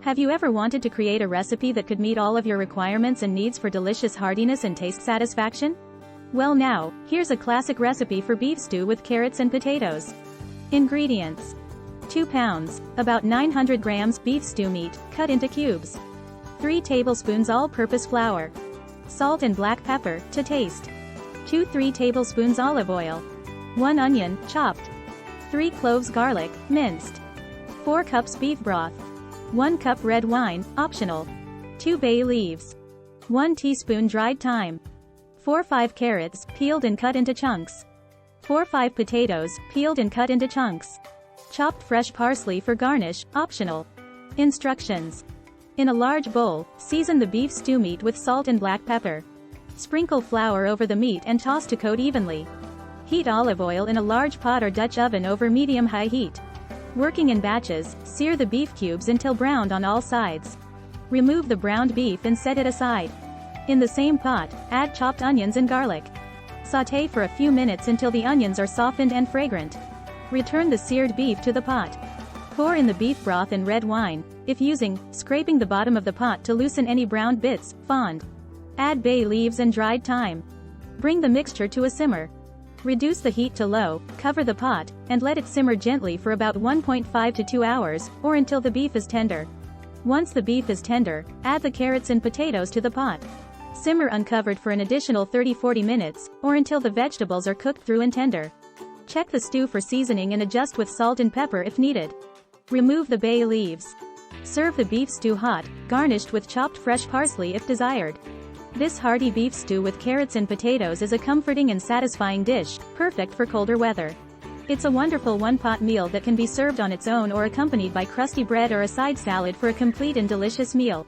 Have you ever wanted to create a recipe that could meet all of your requirements and needs for delicious heartiness and taste satisfaction? Well now, here's a classic recipe for beef stew with carrots and potatoes. Ingredients: 2 pounds, about 900 grams beef stew meat, cut into cubes. 3 tablespoons all-purpose flour. Salt and black pepper, to taste. 2-3 tablespoons olive oil. 1 onion, chopped. 3 cloves garlic, minced. 4 cups beef broth. 1 cup red wine, optional. 2 bay leaves. 1 teaspoon dried thyme. 4-5 carrots, peeled and cut into chunks. 4-5 potatoes, peeled and cut into chunks. Chopped fresh parsley for garnish, optional. Instructions. In a large bowl, season the beef stew meat with salt and black pepper. Sprinkle flour over the meat and toss to coat evenly. Heat olive oil in a large pot or Dutch oven over medium-high heat. Working in batches, sear the beef cubes until browned on all sides. Remove the browned beef and set it aside. In the same pot, add chopped onions and garlic. Sauté for a few minutes until the onions are softened and fragrant. Return the seared beef to the pot. Pour in the beef broth and red wine, if using, scraping the bottom of the pot to loosen any browned bits, fond. Add bay leaves and dried thyme. Bring the mixture to a simmer. Reduce the heat to low, cover the pot, and let it simmer gently for about 1.5 to 2 hours, or until the beef is tender. Once the beef is tender, add the carrots and potatoes to the pot. Simmer uncovered for an additional 30-40 minutes, or until the vegetables are cooked through and tender. Check the stew for seasoning and adjust with salt and pepper if needed. Remove the bay leaves. Serve the beef stew hot, garnished with chopped fresh parsley if desired. This hearty beef stew with carrots and potatoes is a comforting and satisfying dish, perfect for colder weather. It's a wonderful one-pot meal that can be served on its own or accompanied by crusty bread or a side salad for a complete and delicious meal.